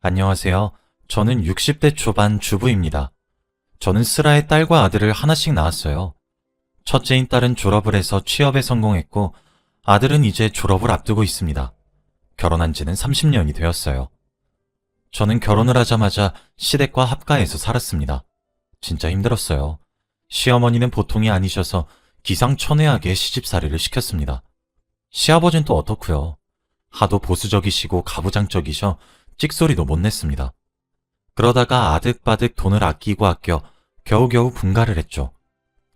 안녕하세요. 저는 60대 초반 주부입니다. 저는 슬아의 딸과 아들을 하나씩 낳았어요. 첫째인 딸은 졸업을 해서 취업에 성공했고, 아들은 이제 졸업을 앞두고 있습니다. 결혼한 지는 30년이 되었어요. 저는 결혼을 하자마자 시댁과 합가해서 살았습니다. 진짜 힘들었어요. 시어머니는 보통이 아니셔서 기상천외하게 시집살이를 시켰습니다. 시아버지는 또 어떻고요? 하도 보수적이시고 가부장적이셔 찍소리도 못 냈습니다. 그러다가 아득바득 돈을 아끼고 아껴 겨우겨우 분가를 했죠.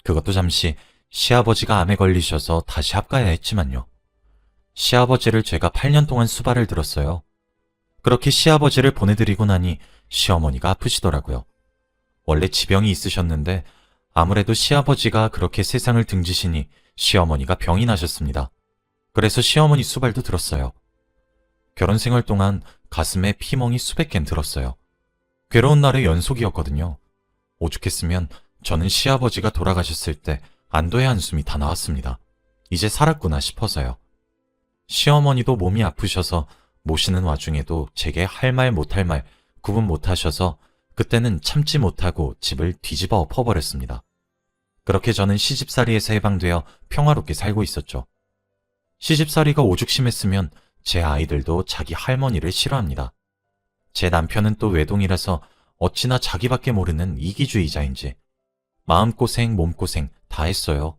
그것도 잠시 시아버지가 암에 걸리셔서 다시 합가해야 했지만요. 시아버지를 제가 8년 동안 수발을 들었어요. 그렇게 시아버지를 보내드리고 나니 시어머니가 아프시더라고요. 원래 지병이 있으셨는데 아무래도 시아버지가 그렇게 세상을 등지시니 시어머니가 병이 나셨습니다. 그래서 시어머니 수발도 들었어요. 결혼 생활 동안 가슴에 피멍이 수백 갠 들었어요. 괴로운 날의 연속이었거든요. 오죽했으면 저는 시아버지가 돌아가셨을 때 안도의 한숨이 다 나왔습니다. 이제 살았구나 싶어서요. 시어머니도 몸이 아프셔서 모시는 와중에도 제게 할 말 못할 말 구분 못하셔서 그때는 참지 못하고 집을 뒤집어 엎어버렸습니다. 그렇게 저는 시집살이에서 해방되어 평화롭게 살고 있었죠. 시집살이가 오죽 심했으면 제 아이들도 자기 할머니를 싫어합니다. 제 남편은 또 외동이라서 어찌나 자기밖에 모르는 이기주의자인지 마음고생, 몸고생 다 했어요.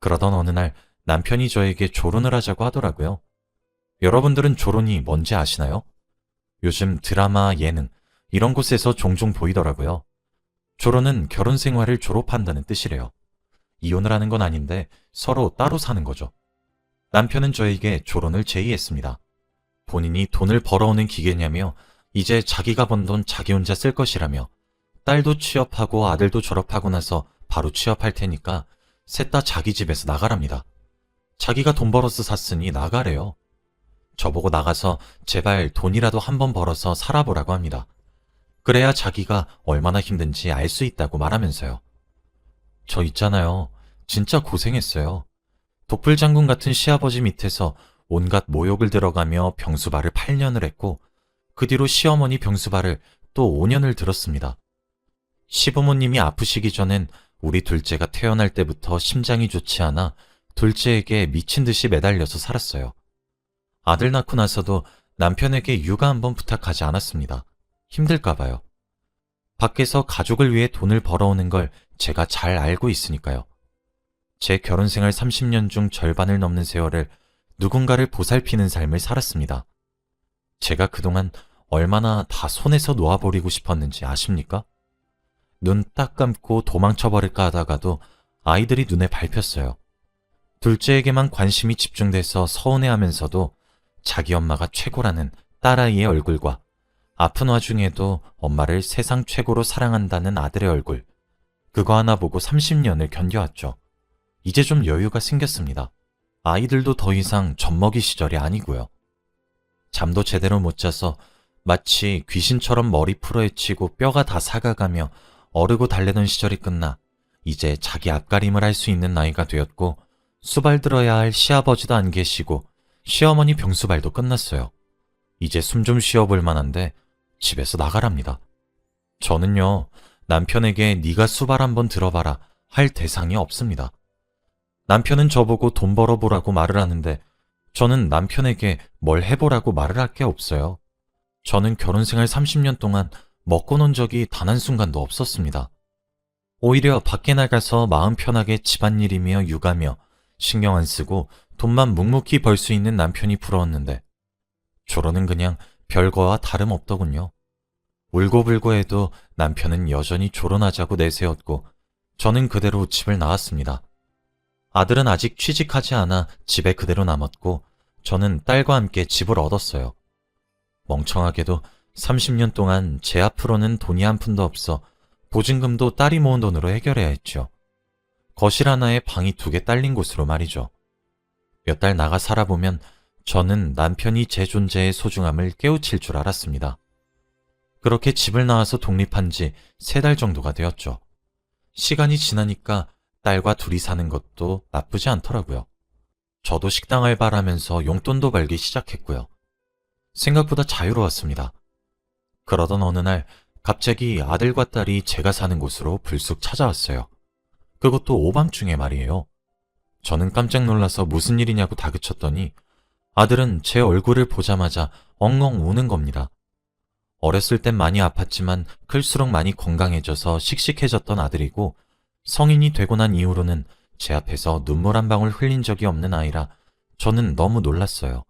그러던 어느 날 남편이 저에게 조론을 하자고 하더라고요. 여러분들은 조론이 뭔지 아시나요? 요즘 드라마, 예능 이런 곳에서 종종 보이더라고요. 조론은 결혼 생활을 졸업한다는 뜻이래요. 이혼을 하는 건 아닌데 서로 따로 사는 거죠. 남편은 저에게 조론을 제의했습니다. 본인이 돈을 벌어오는 기계냐며 이제 자기가 번 돈 자기 혼자 쓸 것이라며 딸도 취업하고 아들도 졸업하고 나서 바로 취업할 테니까 셋 다 자기 집에서 나가랍니다. 자기가 돈 벌어서 샀으니 나가래요. 저보고 나가서 제발 돈이라도 한번 벌어서 살아보라고 합니다. 그래야 자기가 얼마나 힘든지 알 수 있다고 말하면서요. 저 있잖아요. 진짜 고생했어요. 독불장군 같은 시아버지 밑에서 온갖 모욕을 들어가며 병수발을 8년을 했고 그 뒤로 시어머니 병수발을 또 5년을 들었습니다. 시부모님이 아프시기 전엔 우리 둘째가 태어날 때부터 심장이 좋지 않아 둘째에게 미친 듯이 매달려서 살았어요. 아들 낳고 나서도 남편에게 육아 한번 부탁하지 않았습니다. 힘들까 봐요. 밖에서 가족을 위해 돈을 벌어오는 걸 제가 잘 알고 있으니까요. 제 결혼 생활 30년 중 절반을 넘는 세월을 누군가를 보살피는 삶을 살았습니다. 제가 그동안 얼마나 다 손에서 놓아버리고 싶었는지 아십니까? 눈 딱 감고 도망쳐버릴까 하다가도 아이들이 눈에 밟혔어요. 둘째에게만 관심이 집중돼서 서운해하면서도 자기 엄마가 최고라는 딸아이의 얼굴과 아픈 와중에도 엄마를 세상 최고로 사랑한다는 아들의 얼굴, 그거 하나 보고 30년을 견뎌왔죠. 이제 좀 여유가 생겼습니다. 아이들도 더 이상 젖먹이 시절이 아니고요. 잠도 제대로 못 자서 마치 귀신처럼 머리 풀어헤치고 뼈가 다 삭아가며 어르고 달래던 시절이 끝나 이제 자기 앞가림을 할 수 있는 나이가 되었고 수발 들어야 할 시아버지도 안 계시고 시어머니 병수발도 끝났어요. 이제 숨 좀 쉬어볼 만한데 집에서 나가랍니다. 저는요, 남편에게 네가 수발 한번 들어봐라 할 대상이 없습니다. 남편은 저보고 돈 벌어보라고 말을 하는데 저는 남편에게 뭘 해보라고 말을 할 게 없어요. 저는 결혼 생활 30년 동안 먹고 논 적이 단 한순간도 없었습니다. 오히려 밖에 나가서 마음 편하게 집안일이며 육아며 신경 안 쓰고 돈만 묵묵히 벌 수 있는 남편이 부러웠는데 조로는 그냥 별거와 다름없더군요. 울고불고 해도 남편은 여전히 조론하자고 내세웠고 저는 그대로 집을 나왔습니다. 아들은 아직 취직하지 않아 집에 그대로 남았고 저는 딸과 함께 집을 얻었어요. 멍청하게도 30년 동안 제 앞으로는 돈이 한 푼도 없어 보증금도 딸이 모은 돈으로 해결해야 했죠. 거실 하나에 방이 2개 딸린 곳으로 말이죠. 몇 달 나가 살아보면 저는 남편이 제 존재의 소중함을 깨우칠 줄 알았습니다. 그렇게 집을 나와서 독립한 지 3달 정도가 되었죠. 시간이 지나니까 딸과 둘이 사는 것도 나쁘지 않더라고요. 저도 식당 알바를 하면서 용돈도 벌기 시작했고요. 생각보다 자유로웠습니다. 그러던 어느 날 갑자기 아들과 딸이 제가 사는 곳으로 불쑥 찾아왔어요. 그것도 오밤중에 말이에요. 저는 깜짝 놀라서 무슨 일이냐고 다그쳤더니 아들은 제 얼굴을 보자마자 엉엉 우는 겁니다. 어렸을 땐 많이 아팠지만 클수록 많이 건강해져서 씩씩해졌던 아들이고 성인이 되고 난 이후로는 제 앞에서 눈물 한 방울 흘린 적이 없는 아이라 저는 너무 놀랐어요.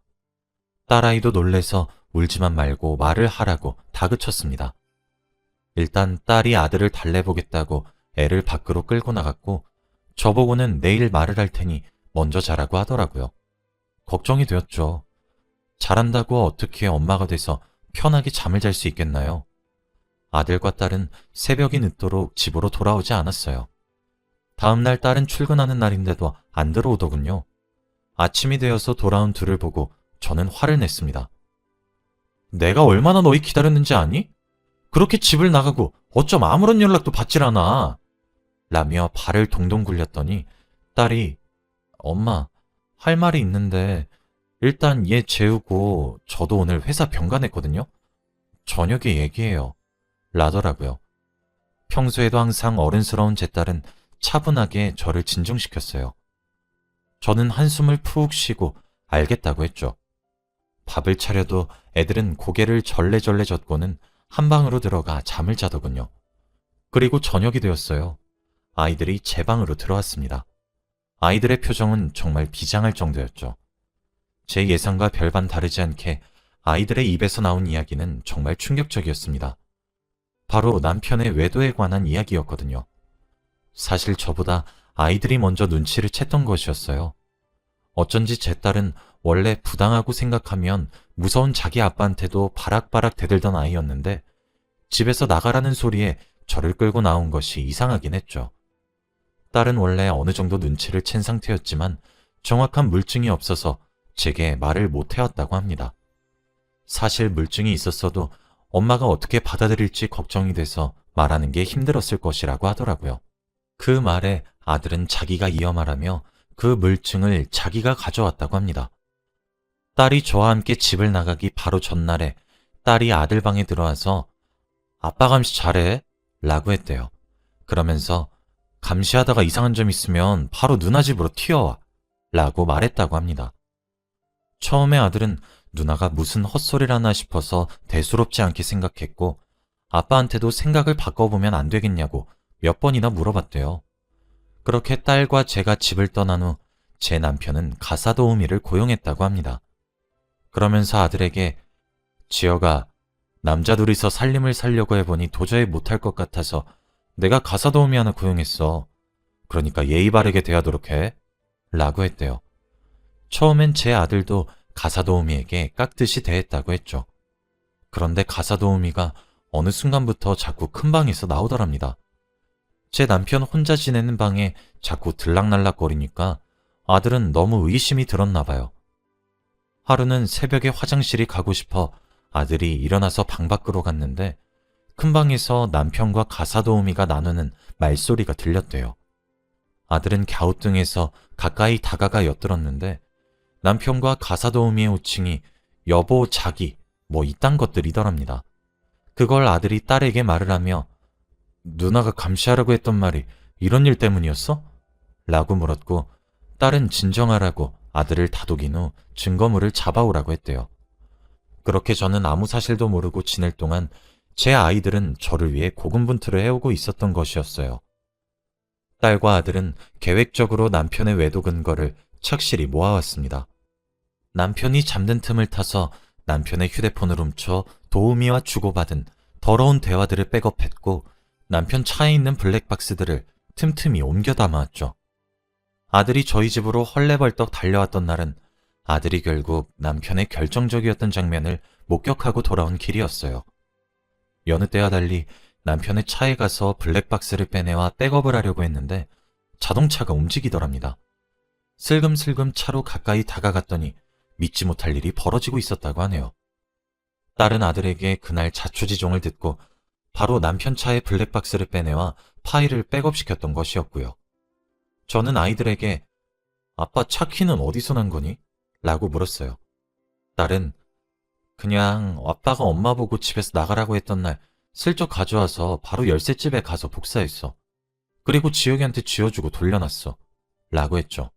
딸아이도 놀래서 울지만 말고 말을 하라고 다그쳤습니다. 일단 딸이 아들을 달래보겠다고 애를 밖으로 끌고 나갔고 저보고는 내일 말을 할 테니 먼저 자라고 하더라고요. 걱정이 되었죠. 자란다고 어떻게 엄마가 돼서 편하게 잠을 잘 수 있겠나요? 아들과 딸은 새벽이 늦도록 집으로 돌아오지 않았어요. 다음날 딸은 출근하는 날인데도 안 들어오더군요. 아침이 되어서 돌아온 둘을 보고 저는 화를 냈습니다. 내가 얼마나 너희 기다렸는지 아니? 그렇게 집을 나가고 어쩜 아무런 연락도 받질 않아? 라며 발을 동동 굴렸더니 딸이 엄마, 할 말이 있는데 일단 얘 재우고 저도 오늘 회사 병가냈거든요. 저녁에 얘기해요. 라더라고요. 평소에도 항상 어른스러운 제 딸은 차분하게 저를 진정시켰어요. 저는 한숨을 푹 쉬고 알겠다고 했죠. 밥을 차려도 애들은 고개를 절레절레 젓고는 한 방으로 들어가 잠을 자더군요. 그리고 저녁이 되었어요. 아이들이 제 방으로 들어왔습니다. 아이들의 표정은 정말 비장할 정도였죠. 제 예상과 별반 다르지 않게 아이들의 입에서 나온 이야기는 정말 충격적이었습니다. 바로 남편의 외도에 관한 이야기였거든요. 사실 저보다 아이들이 먼저 눈치를 챘던 것이었어요. 어쩐지 제 딸은 원래 부당하고 생각하면 무서운 자기 아빠한테도 바락바락 대들던 아이였는데 집에서 나가라는 소리에 저를 끌고 나온 것이 이상하긴 했죠. 딸은 원래 어느 정도 눈치를 챈 상태였지만 정확한 물증이 없어서 제게 말을 못 해왔다고 합니다. 사실 물증이 있었어도 엄마가 어떻게 받아들일지 걱정이 돼서 말하는 게 힘들었을 것이라고 하더라고요. 그 말에 아들은 자기가 이어 말하며 그 물증을 자기가 가져왔다고 합니다. 딸이 저와 함께 집을 나가기 바로 전날에 딸이 아들 방에 들어와서 아빠 감시 잘해 라고 했대요. 그러면서 감시하다가 이상한 점 있으면 바로 누나 집으로 튀어와 라고 말했다고 합니다. 처음에 아들은 누나가 무슨 헛소리를 하나 싶어서 대수롭지 않게 생각했고 아빠한테도 생각을 바꿔보면 안 되겠냐고 몇 번이나 물어봤대요. 그렇게 딸과 제가 집을 떠난 후 제 남편은 가사도우미를 고용했다고 합니다. 그러면서 아들에게 지혁아, 남자 둘이서 살림을 살려고 해보니 도저히 못할 것 같아서 내가 가사도우미 하나 고용했어. 그러니까 예의 바르게 대하도록 해. 라고 했대요. 처음엔 제 아들도 가사도우미에게 깍듯이 대했다고 했죠. 그런데 가사도우미가 어느 순간부터 자꾸 큰 방에서 나오더랍니다. 제 남편 혼자 지내는 방에 자꾸 들락날락거리니까 아들은 너무 의심이 들었나 봐요. 하루는 새벽에 화장실이 가고 싶어 아들이 일어나서 방 밖으로 갔는데 큰 방에서 남편과 가사도우미가 나누는 말소리가 들렸대요. 아들은 갸우뚱해서 가까이 다가가 엿들었는데 남편과 가사도우미의 호칭이 여보, 자기, 뭐 이딴 것들이더랍니다. 그걸 아들이 딸에게 말을 하며 누나가 감시하라고 했던 말이 이런 일 때문이었어? 라고 물었고 딸은 진정하라고 아들을 다독인 후 증거물을 잡아오라고 했대요. 그렇게 저는 아무 사실도 모르고 지낼 동안 제 아이들은 저를 위해 고군분투를 해오고 있었던 것이었어요. 딸과 아들은 계획적으로 남편의 외도 근거를 착실히 모아왔습니다. 남편이 잠든 틈을 타서 남편의 휴대폰을 훔쳐 도우미와 주고받은 더러운 대화들을 백업했고 남편 차에 있는 블랙박스들을 틈틈이 옮겨 담아왔죠. 아들이 저희 집으로 헐레벌떡 달려왔던 날은 아들이 결국 남편의 결정적이었던 장면을 목격하고 돌아온 길이었어요. 여느 때와 달리 남편의 차에 가서 블랙박스를 빼내와 백업을 하려고 했는데 자동차가 움직이더랍니다. 슬금슬금 차로 가까이 다가갔더니 믿지 못할 일이 벌어지고 있었다고 하네요. 딸은 아들에게 그날 자초지종을 듣고 바로 남편 차의 블랙박스를 빼내와 파일을 백업시켰던 것이었고요. 저는 아이들에게 아빠 차 키는 어디서 난 거니? 라고 물었어요. 딸은 그냥 아빠가 엄마 보고 집에서 나가라고 했던 날 슬쩍 가져와서 바로 열쇠집에 가서 복사했어. 그리고 지혁이한테 쥐어주고 돌려놨어. 라고 했죠.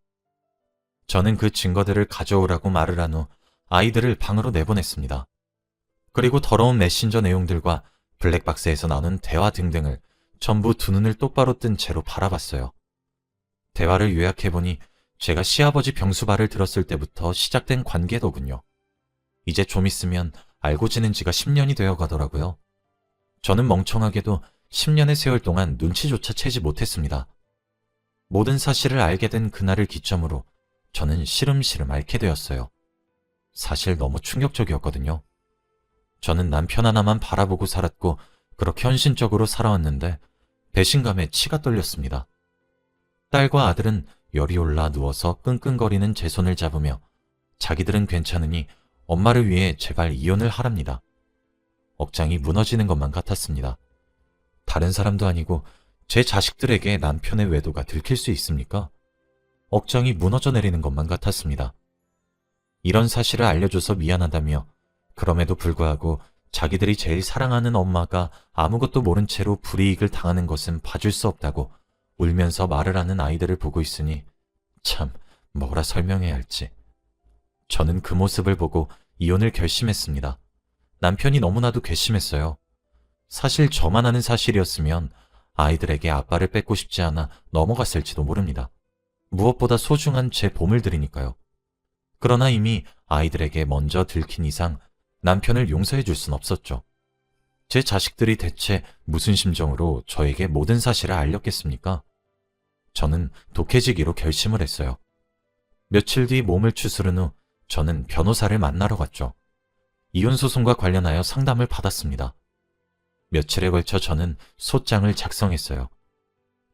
저는 그 증거들을 가져오라고 말을 한 후 아이들을 방으로 내보냈습니다. 그리고 더러운 메신저 내용들과 블랙박스에서 나눈 대화 등등을 전부 두 눈을 똑바로 뜬 채로 바라봤어요. 대화를 요약해보니 제가 시아버지 병수발을 들었을 때부터 시작된 관계더군요. 이제 좀 있으면 알고 지낸 지가 10년이 되어 가더라고요. 저는 멍청하게도 10년의 세월 동안 눈치조차 채지 못했습니다. 모든 사실을 알게 된 그날을 기점으로 저는 시름시름 앓게 되었어요. 사실 너무 충격적이었거든요. 저는 남편 하나만 바라보고 살았고 그렇게 헌신적으로 살아왔는데 배신감에 치가 떨렸습니다. 딸과 아들은 열이 올라 누워서 끙끙거리는 제 손을 잡으며 자기들은 괜찮으니 엄마를 위해 제발 이혼을 하랍니다. 억장이 무너지는 것만 같았습니다. 다른 사람도 아니고 제 자식들에게 남편의 외도가 들킬 수 있습니까? 억장이 무너져 내리는 것만 같았습니다. 이런 사실을 알려줘서 미안하다며 그럼에도 불구하고 자기들이 제일 사랑하는 엄마가 아무것도 모른 채로 불이익을 당하는 것은 봐줄 수 없다고 울면서 말을 하는 아이들을 보고 있으니 참 뭐라 설명해야 할지. 저는 그 모습을 보고 이혼을 결심했습니다. 남편이 너무나도 괘씸했어요. 사실 저만 아는 사실이었으면 아이들에게 아빠를 뺏고 싶지 않아 넘어갔을지도 모릅니다. 무엇보다 소중한 제 보물들이니까요. 그러나 이미 아이들에게 먼저 들킨 이상 남편을 용서해 줄 순 없었죠. 제 자식들이 대체 무슨 심정으로 저에게 모든 사실을 알렸겠습니까? 저는 독해지기로 결심을 했어요. 며칠 뒤 몸을 추스른 후 저는 변호사를 만나러 갔죠. 이혼소송과 관련하여 상담을 받았습니다. 며칠에 걸쳐 저는 소장을 작성했어요.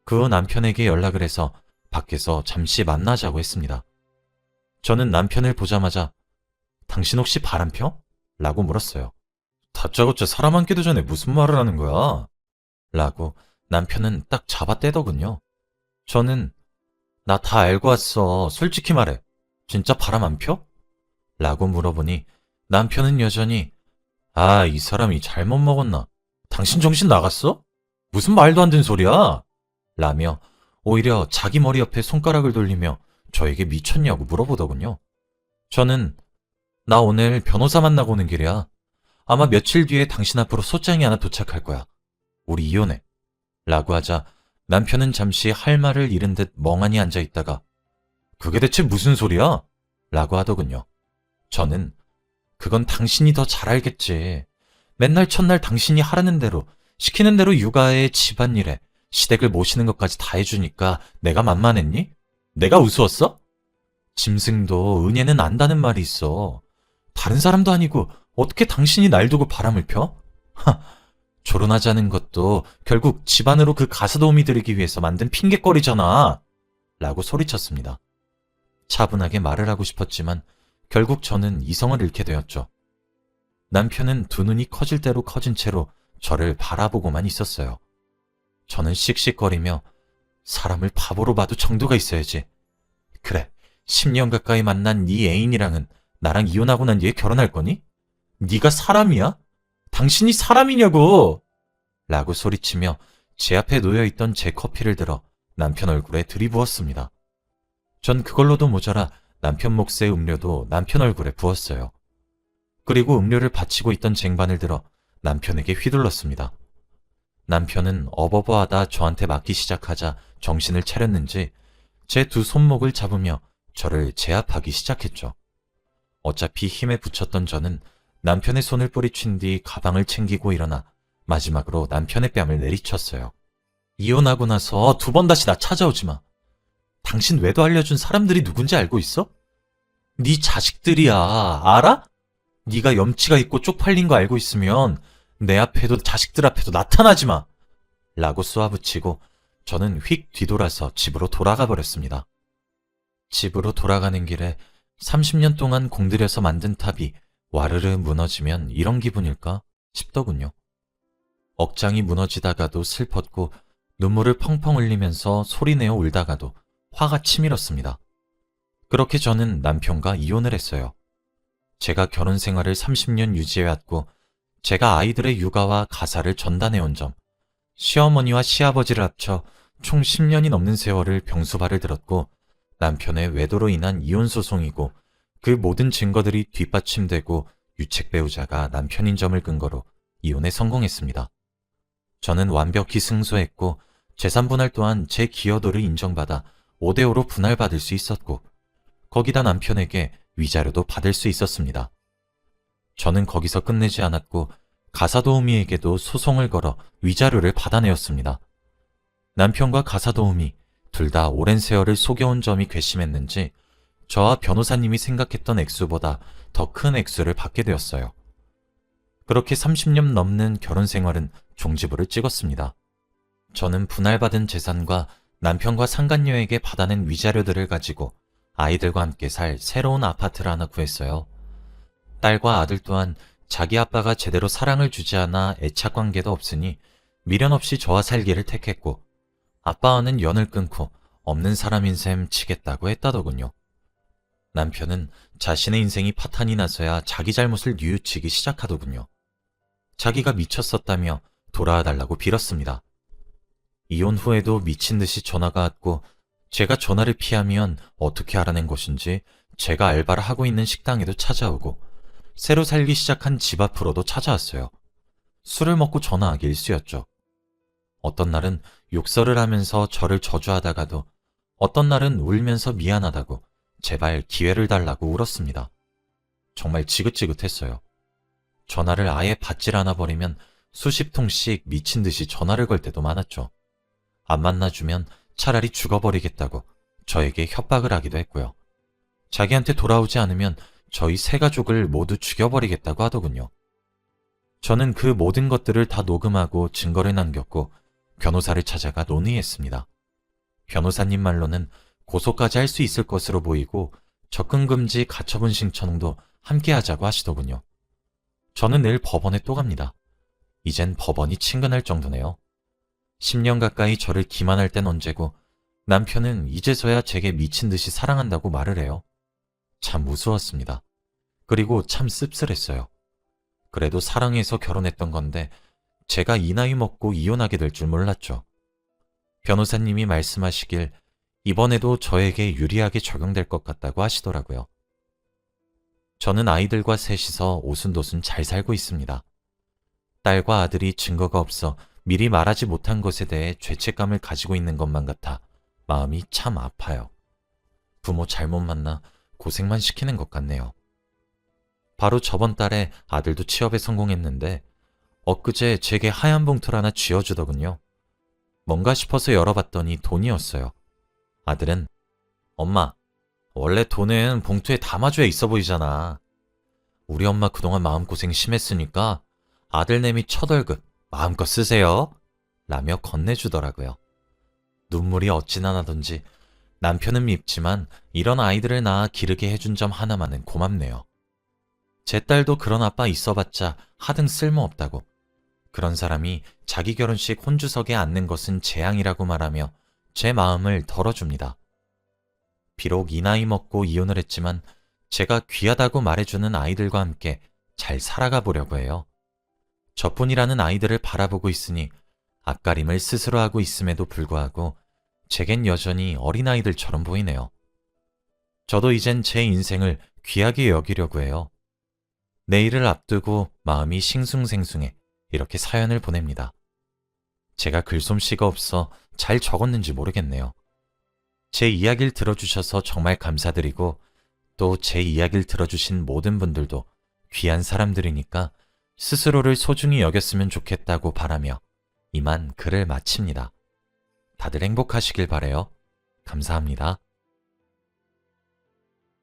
그 후 남편에게 연락을 해서 밖에서 잠시 만나자고 했습니다. 저는 남편을 보자마자 당신 혹시 바람 펴? 라고 물었어요. 다짜고짜 사람 안 끼도 전에 무슨 말을 하는 거야? 라고 남편은 딱 잡아떼더군요. 저는 나 다 알고 왔어. 솔직히 말해. 진짜 바람 안 펴? 라고 물어보니 남편은 여전히 아, 이 사람이 잘못 먹었나? 당신 정신 나갔어? 무슨 말도 안 되는 소리야? 라며 오히려 자기 머리 옆에 손가락을 돌리며 저에게 미쳤냐고 물어보더군요. 저는 나 오늘 변호사 만나고 오는 길이야. 아마 며칠 뒤에 당신 앞으로 소장이 하나 도착할 거야. 우리 이혼해. 라고 하자 남편은 잠시 할 말을 잃은 듯 멍하니 앉아있다가 그게 대체 무슨 소리야? 라고 하더군요. 저는 그건 당신이 더 잘 알겠지. 맨날 첫날 당신이 하라는 대로 시키는 대로 육아에 집안일에 시댁을 모시는 것까지 다 해주니까 내가 만만했니? 내가 우스웠어? 짐승도 은혜는 안다는 말이 있어. 다른 사람도 아니고 어떻게 당신이 날 두고 바람을 펴? 하, 결혼하자는 것도 결국 집안으로 그 가사도우미 들이기 위해서 만든 핑곗거리잖아. 라고 소리쳤습니다. 차분하게 말을 하고 싶었지만 결국 저는 이성을 잃게 되었죠. 남편은 두 눈이 커질 대로 커진 채로 저를 바라보고만 있었어요. 저는 씩씩거리며 사람을 바보로 봐도 정도가 있어야지. 그래, 10년 가까이 만난 네 애인이랑은 나랑 이혼하고 난 뒤에 결혼할 거니? 네가 사람이야? 당신이 사람이냐고! 라고 소리치며 제 앞에 놓여있던 제 커피를 들어 남편 얼굴에 들이부었습니다. 전 그걸로도 모자라 남편 몫의 음료도 남편 얼굴에 부었어요. 그리고 음료를 받치고 있던 쟁반을 들어 남편에게 휘둘렀습니다. 남편은 어버버하다 저한테 맞기 시작하자 정신을 차렸는지 제 두 손목을 잡으며 저를 제압하기 시작했죠. 어차피 힘에 부쳤던 저는 남편의 손을 뿌리친 뒤 가방을 챙기고 일어나 마지막으로 남편의 뺨을 내리쳤어요. 이혼하고 나서 두 번 다시 나 찾아오지 마. 당신 외도 알려준 사람들이 누군지 알고 있어? 네 자식들이야. 알아? 네가 염치가 있고 쪽팔린 거 알고 있으면 내 앞에도 자식들 앞에도 나타나지 마. 라고 쏘아붙이고 저는 휙 뒤돌아서 집으로 돌아가 버렸습니다. 집으로 돌아가는 길에 30년 동안 공들여서 만든 탑이 와르르 무너지면 이런 기분일까 싶더군요. 억장이 무너지다가도 슬펐고 눈물을 펑펑 흘리면서 소리내어 울다가도 화가 치밀었습니다. 그렇게 저는 남편과 이혼을 했어요. 제가 결혼 생활을 30년 유지해왔고 제가 아이들의 육아와 가사를 전담해온 점, 시어머니와 시아버지를 합쳐 총 10년이 넘는 세월을 병수발을 들었고 남편의 외도로 인한 이혼 소송이고 그 모든 증거들이 뒷받침되고 유책 배우자가 남편인 점을 근거로 이혼에 성공했습니다. 저는 완벽히 승소했고 재산 분할 또한 제 기여도를 인정받아 5대5로 분할받을 수 있었고 거기다 남편에게 위자료도 받을 수 있었습니다. 저는 거기서 끝내지 않았고 가사도우미에게도 소송을 걸어 위자료를 받아내었습니다. 남편과 가사도우미 둘 다 오랜 세월을 속여온 점이 괘씸했는지 저와 변호사님이 생각했던 액수보다 더 큰 액수를 받게 되었어요. 그렇게 30년 넘는 결혼 생활은 종지부를 찍었습니다. 저는 분할받은 재산과 남편과 상간녀에게 받아낸 위자료들을 가지고 아이들과 함께 살 새로운 아파트를 하나 구했어요. 딸과 아들 또한 자기 아빠가 제대로 사랑을 주지 않아 애착관계도 없으니 미련 없이 저와 살기를 택했고 아빠와는 연을 끊고 없는 사람인 셈 치겠다고 했다더군요. 남편은 자신의 인생이 파탄이 나서야 자기 잘못을 뉘우치기 시작하더군요. 자기가 미쳤었다며 돌아와 달라고 빌었습니다. 이혼 후에도 미친 듯이 전화가 왔고 제가 전화를 피하면 어떻게 알아낸 것인지 제가 알바를 하고 있는 식당에도 찾아오고 새로 살기 시작한 집 앞으로도 찾아왔어요. 술을 먹고 전화하기 일쑤였죠. 어떤 날은 욕설을 하면서 저를 저주하다가도 어떤 날은 울면서 미안하다고 제발 기회를 달라고 울었습니다. 정말 지긋지긋했어요. 전화를 아예 받질 않아 버리면 수십 통씩 미친 듯이 전화를 걸 때도 많았죠. 안 만나주면 차라리 죽어버리겠다고 저에게 협박을 하기도 했고요. 자기한테 돌아오지 않으면 저희 세 가족을 모두 죽여버리겠다고 하더군요. 저는 그 모든 것들을 다 녹음하고 증거를 남겼고 변호사를 찾아가 논의했습니다. 변호사님 말로는 고소까지 할 수 있을 것으로 보이고 접근금지 가처분 신청도 함께 하자고 하시더군요. 저는 내일 법원에 또 갑니다. 이젠 법원이 친근할 정도네요. 10년 가까이 저를 기만할 땐 언제고 남편은 이제서야 제게 미친 듯이 사랑한다고 말을 해요. 참 우스웠습니다. 그리고 참 씁쓸했어요. 그래도 사랑해서 결혼했던 건데 제가 이 나이 먹고 이혼하게 될 줄 몰랐죠. 변호사님이 말씀하시길 이번에도 저에게 유리하게 적용될 것 같다고 하시더라고요. 저는 아이들과 셋이서 오순도순 잘 살고 있습니다. 딸과 아들이 증거가 없어 미리 말하지 못한 것에 대해 죄책감을 가지고 있는 것만 같아 마음이 참 아파요. 부모 잘못 만나 고생만 시키는 것 같네요. 바로 저번 달에 아들도 취업에 성공했는데 엊그제 제게 하얀 봉투를 하나 쥐어주더군요. 뭔가 싶어서 열어봤더니 돈이었어요. 아들은 엄마, 원래 돈은 봉투에 담아줘야 있어 보이잖아. 우리 엄마 그동안 마음고생 심했으니까 아들내미 첫 월급 마음껏 쓰세요. 라며 건네주더라고요. 눈물이 어찌나 나던지 남편은 밉지만 이런 아이들을 낳아 기르게 해준 점 하나만은 고맙네요. 제 딸도 그런 아빠 있어봤자 하등 쓸모없다고 그런 사람이 자기 결혼식 혼주석에 앉는 것은 재앙이라고 말하며 제 마음을 덜어줍니다. 비록 이 나이 먹고 이혼을 했지만 제가 귀하다고 말해주는 아이들과 함께 잘 살아가 보려고 해요. 저뿐이라는 아이들을 바라보고 있으니 앞가림을 스스로 하고 있음에도 불구하고 제겐 여전히 어린아이들처럼 보이네요. 저도 이젠 제 인생을 귀하게 여기려고 해요. 내일을 앞두고 마음이 싱숭생숭해 이렇게 사연을 보냅니다. 제가 글솜씨가 없어 잘 적었는지 모르겠네요. 제 이야기를 들어주셔서 정말 감사드리고 또 제 이야기를 들어주신 모든 분들도 귀한 사람들이니까 스스로를 소중히 여겼으면 좋겠다고 바라며 이만 글을 마칩니다. 다들 행복하시길 바라요. 감사합니다.